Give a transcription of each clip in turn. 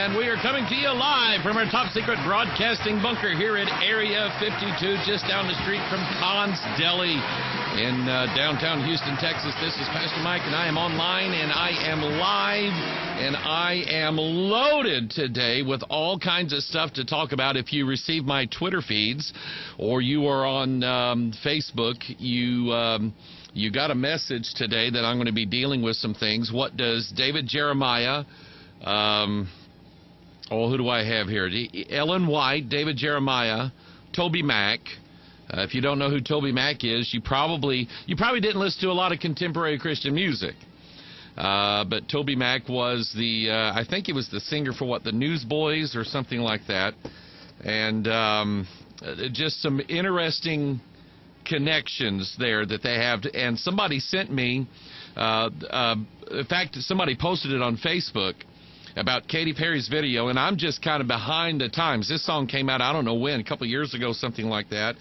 and we are coming to you live from our top-secret broadcasting bunker here at Area 52, just down the street from Khan's Deli in downtown Houston, Texas. This is Pastor Mike, and I am online, and I am live, and I am loaded today with all kinds of stuff to talk about. If you receive my Twitter feeds or you are on Facebook, you got a message today that I'm going to be dealing with some things. What does David Jeremiah, who do I have here? Ellen White, David Jeremiah, Toby Mac. If you don't know who Toby Mac is, you probably didn't listen to a lot of contemporary Christian music. But Toby Mac was I think he was the singer for the Newsboys or something like that. And just some interesting connections there that they have. And somebody sent me, in fact, somebody posted it on Facebook about Katy Perry's video, and I'm just kind of behind the times. This song came out, I don't know when, a couple years ago, something like that.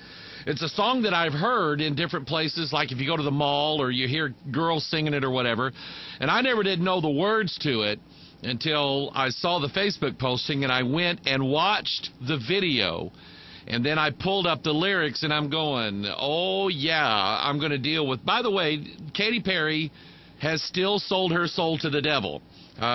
It's a song that I've heard in different places, like if you go to the mall or you hear girls singing it or whatever, and I never did know the words to it until I saw the Facebook posting, and I went and watched the video. And then I pulled up the lyrics, and I'm going, oh, yeah, I'm going to deal with... By the way, Katy Perry has still sold her soul to the devil.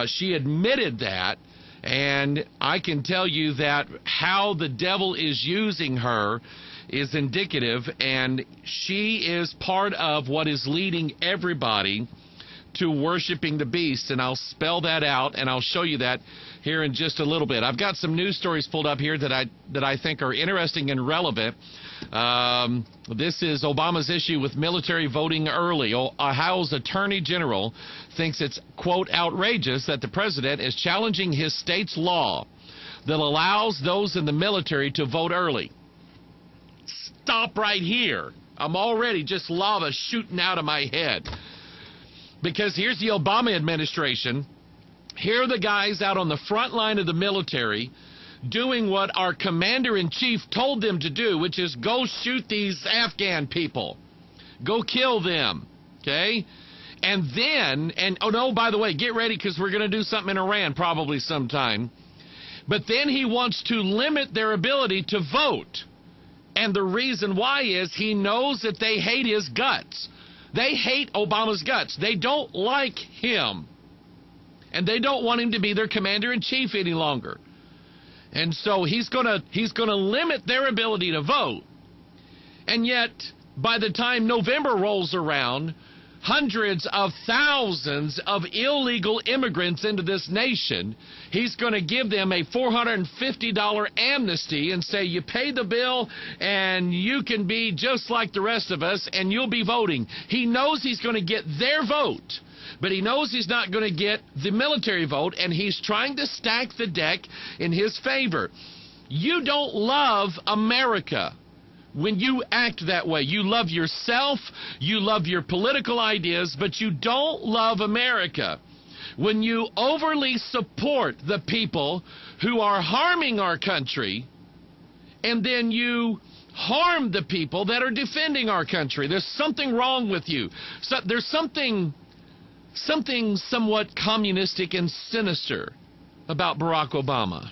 She admitted that, and I can tell you that how the devil is using her is indicative, and she is part of what is leading everybody to worshiping the beast, and I'll spell that out, and I'll show you that here in just a little bit. I've got some news stories pulled up here that I think are interesting and relevant. This is Obama's issue with military voting early. Ohio's Attorney General thinks it's, quote, outrageous that the president is challenging his state's law that allows those in the military to vote early. Stop right here. I'm already just lava shooting out of my head. Because here's the Obama administration. Here are the guys out on the front line of the military doing what our commander-in-chief told them to do, which is go shoot these Afghan people. Go kill them. Okay? And then, oh no, by the way, get ready because we're going to do something in Iran probably sometime. But then he wants to limit their ability to vote. And the reason why is he knows that they hate his guts. They hate Obama's guts. They don't like him. And they don't want him to be their commander-in-chief any longer. And so he's gonna limit their ability to vote. And yet, by the time November rolls around, hundreds of thousands of illegal immigrants into this nation, he's going to give them a $450 amnesty and say, you pay the bill and you can be just like the rest of us and you'll be voting. He knows he's going to get their vote, but he knows he's not going to get the military vote, and he's trying to stack the deck in his favor. You don't love America when you act that way. You love yourself, you love your political ideas, but you don't love America when you overly support the people who are harming our country, and then you harm the people that are defending our country. There's something wrong with you. So there's something somewhat communistic and sinister about Barack Obama.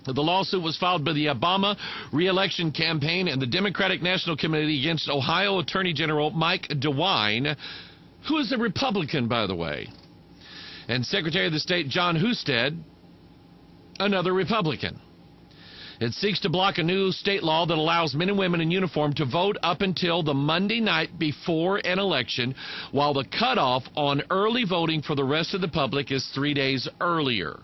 The lawsuit was filed by the Obama re-election campaign and the Democratic National Committee against Ohio Attorney General Mike DeWine, who is a Republican, by the way, and Secretary of the State John Husted, another Republican. It seeks to block a new state law that allows men and women in uniform to vote up until the Monday night before an election, while the cutoff on early voting for the rest of the public is 3 days earlier.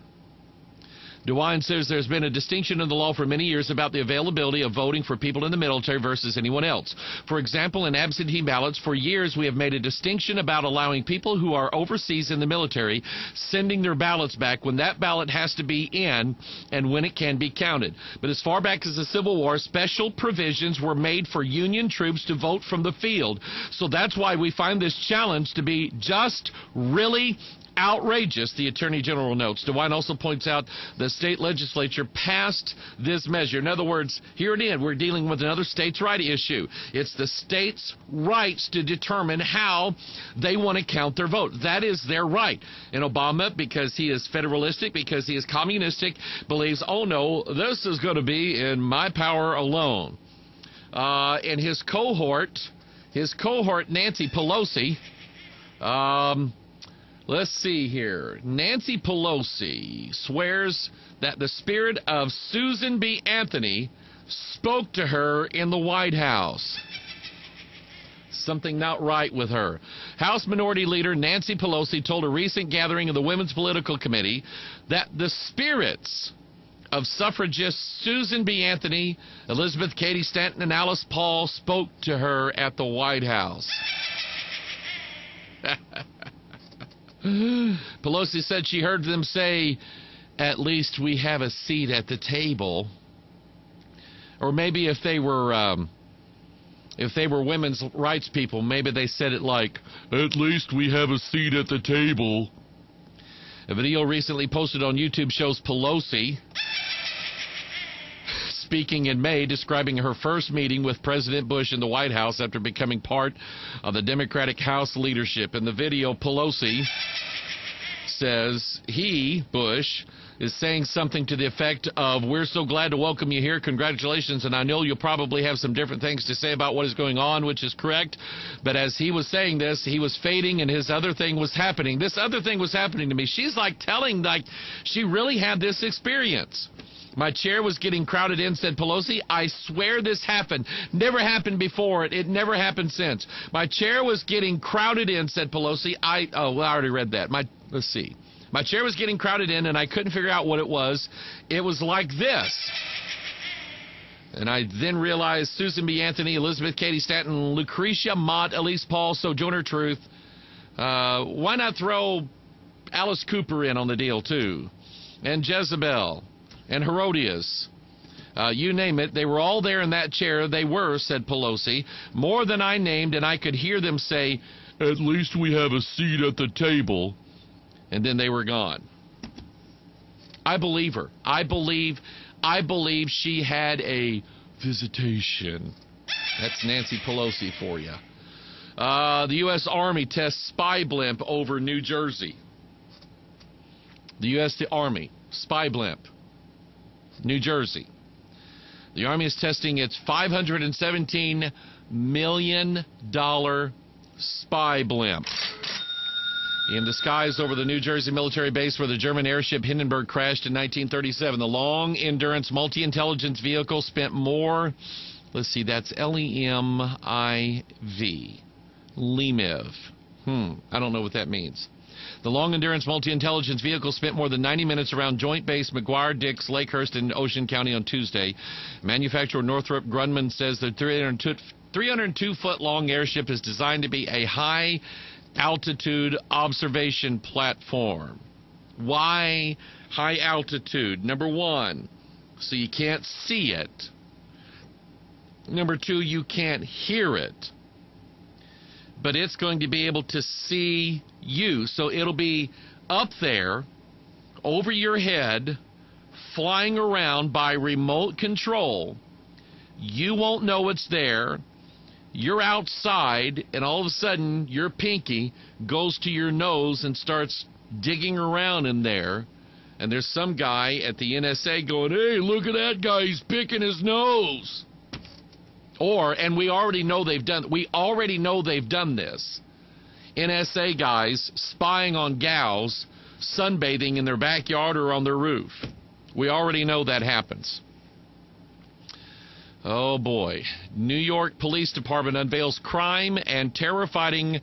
DeWine says there's been a distinction in the law for many years about the availability of voting for people in the military versus anyone else. For example, in absentee ballots, for years we have made a distinction about allowing people who are overseas in the military sending their ballots back when that ballot has to be in and when it can be counted. But as far back as the Civil War, special provisions were made for Union troops to vote from the field. So that's why we find this challenge to be just really outrageous, the Attorney General notes. DeWine also points out the state legislature passed this measure. In other words, here it is. We're dealing with another states' right issue. It's the states' rights to determine how they want to count their vote. That is their right. And Obama, because he is federalistic, because he is communistic, believes, oh no, this is going to be in my power alone. And his cohort, Nancy Pelosi, let's see here. Nancy Pelosi swears that the spirit of Susan B. Anthony spoke to her in the White House. Something not right with her. House Minority Leader Nancy Pelosi told a recent gathering of the Women's Political Committee that the spirits of suffragists Susan B. Anthony, Elizabeth Cady Stanton, and Alice Paul spoke to her at the White House. Pelosi said she heard them say, at least we have a seat at the table. Or maybe if they were women's rights people, maybe they said it like, at least we have a seat at the table. A video recently posted on YouTube shows Pelosi speaking in May, describing her first meeting with President Bush in the White House after becoming part of the Democratic House leadership. In the video, Pelosi says Bush, is saying something to the effect of, we're so glad to welcome you here, congratulations, and I know you'll probably have some different things to say about what is going on, which is correct, but as he was saying this, he was fading and his other thing was happening. This other thing was happening to me. She's like telling, like, she really had this experience. My chair was getting crowded in, said Pelosi. I swear this happened. Never happened before. It never happened since. My chair was getting crowded in, said Pelosi. I already read that. Let's see. My chair was getting crowded in, and I couldn't figure out what it was. It was like this. And I then realized Susan B. Anthony, Elizabeth Cady Stanton, Lucretia Mott, Elise Paul, Sojourner Truth. Why not throw Alice Cooper in on the deal, too? And Jezebel. And Herodias, you name it, they were all there in that chair. They were, said Pelosi, more than I named, and I could hear them say, at least we have a seat at the table. And then they were gone. I believe her. I believe she had a visitation. That's Nancy Pelosi for you. The U.S. Army tests spy blimp over New Jersey. The U.S. Army, spy blimp. New Jersey. The Army is testing its $517 million spy blimp in disguise over the New Jersey military base where the German airship Hindenburg crashed in 1937. The long-endurance multi-intelligence vehicle spent more, let's see, that's L-E-M-I-V, LEMIV. I don't know what that means. The long-endurance multi-intelligence vehicle spent more than 90 minutes around Joint Base McGuire Dix, Lakehurst, in Ocean County on Tuesday. Manufacturer Northrop Grumman says the 302-foot-long airship is designed to be a high-altitude observation platform. Why high altitude? Number one, so you can't see it. Number two, you can't hear it. But it's going to be able to see you. So it'll be up there, over your head, flying around by remote control. You won't know it's there. You're outside, and all of a sudden, your pinky goes to your nose and starts digging around in there. And there's some guy at the NSA going, hey, look at that guy, he's picking his nose. And we already know they've done this. NSA guys spying on gals sunbathing in their backyard or on their roof. We already know that happens. Oh boy. New York Police Department unveils crime and terror-fighting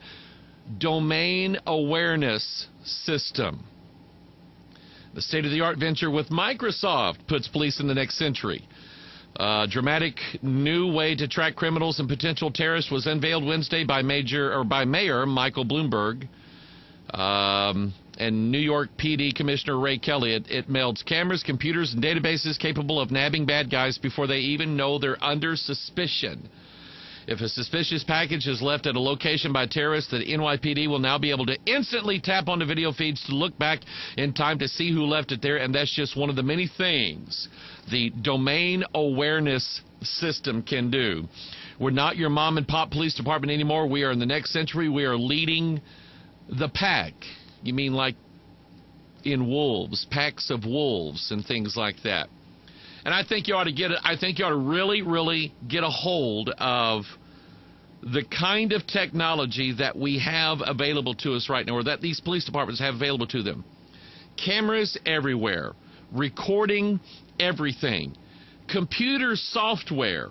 domain awareness system. The state-of-the-art venture with Microsoft puts police in the next century. Dramatic new way to track criminals and potential terrorists was unveiled Wednesday by Mayor Michael Bloomberg and New York PD Commissioner Ray Kelly. It melds cameras, computers, and databases capable of nabbing bad guys before they even know they're under suspicion. If a suspicious package is left at a location by terrorists, the NYPD will now be able to instantly tap onto video feeds to look back in time to see who left it there, and that's just one of the many things the domain awareness system can do. We're not your mom and pop police department anymore. We are in the next century. We are leading the pack. You mean like in wolves, packs of wolves and things like that. And I think you ought to get it. I think you ought to really, really get a hold of the kind of technology that we have available to us right now, or that these police departments have available to them. Cameras everywhere, recording everything, computer software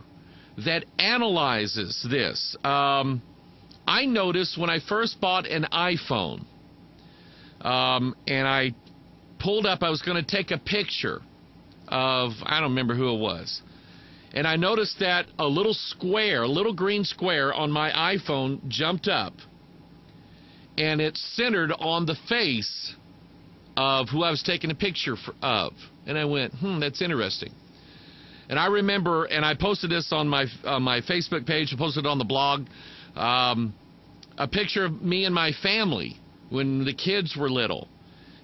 that analyzes this. I noticed when I first bought an iPhone, and I pulled up, I was going to take a picture of, I don't remember who it was, and I noticed that a little square, a little green square on my iPhone jumped up, and it's centered on the face of who I was taking a picture of. And I went, that's interesting. And I remember, and I posted this on my Facebook page, I posted it on the blog, a picture of me and my family when the kids were little.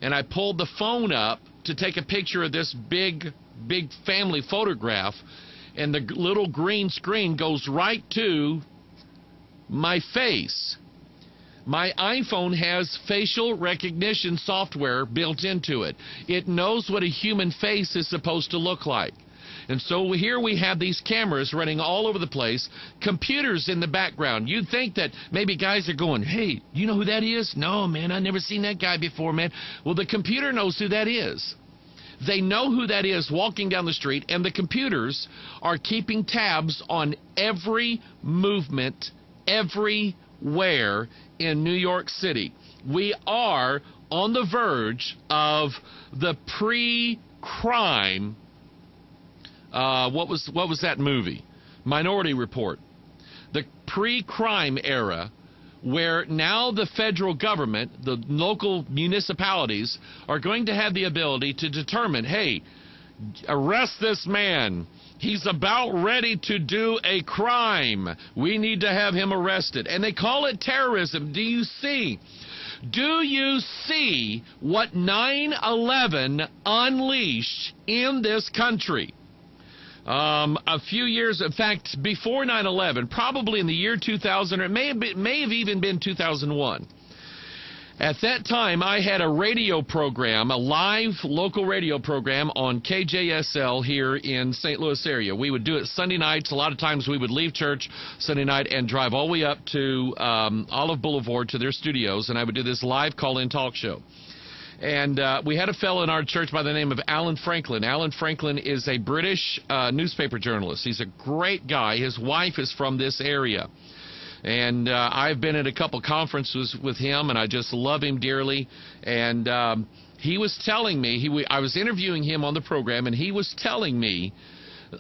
And I pulled the phone up to take a picture of this big family photograph, and the little green screen goes right to my face. My iPhone has facial recognition software built into it. It knows what a human face is supposed to look like. And so here we have these cameras running all over the place, computers in the background. You'd think that maybe guys are going, hey, you know who that is? No, man, I've never seen that guy before, man. Well, the computer knows who that is. They know who that is walking down the street, and the computers are keeping tabs on every movement, everywhere in New York City. We are on the verge of the pre-crime, what was that movie? Minority Report. The pre-crime era, where now the federal government, the local municipalities, are going to have the ability to determine, hey, arrest this man. He's about ready to do a crime. We need to have him arrested. And they call it terrorism. Do you see? Do you see what 9/11 unleashed in this country? A few years, in fact, before 9/11, probably in the year 2000, or it may have even been 2001. At that time, I had a radio program, a live local radio program on KJSL here in St. Louis area. We would do it Sunday nights. A lot of times we would leave church Sunday night and drive all the way up to Olive Boulevard to their studios, and I would do this live call-in talk show. And we had a fellow in our church by the name of Alan Franklin. Alan Franklin is a British newspaper journalist. He's a great guy. His wife is from this area. And I've been at a couple conferences with him, and I just love him dearly. And he was telling me, I was interviewing him on the program, and he was telling me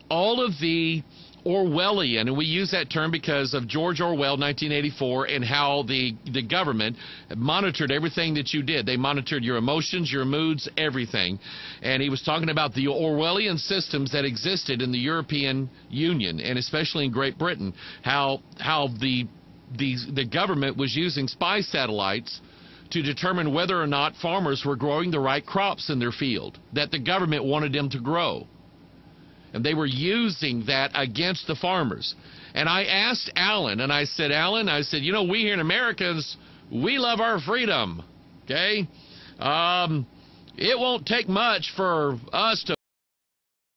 all of the Orwellian, and we use that term because of George Orwell, 1984, and how the government monitored everything that you did. They monitored your emotions, your moods, everything. And he was talking about the Orwellian systems that existed in the European Union, and especially in Great Britain, how the government was using spy satellites to determine whether or not farmers were growing the right crops in their field that the government wanted them to grow. And they were using that against the farmers. And I asked Alan, and I said, Alan, I said, you know, we here in Americans, we love our freedom, okay? It won't take much for us to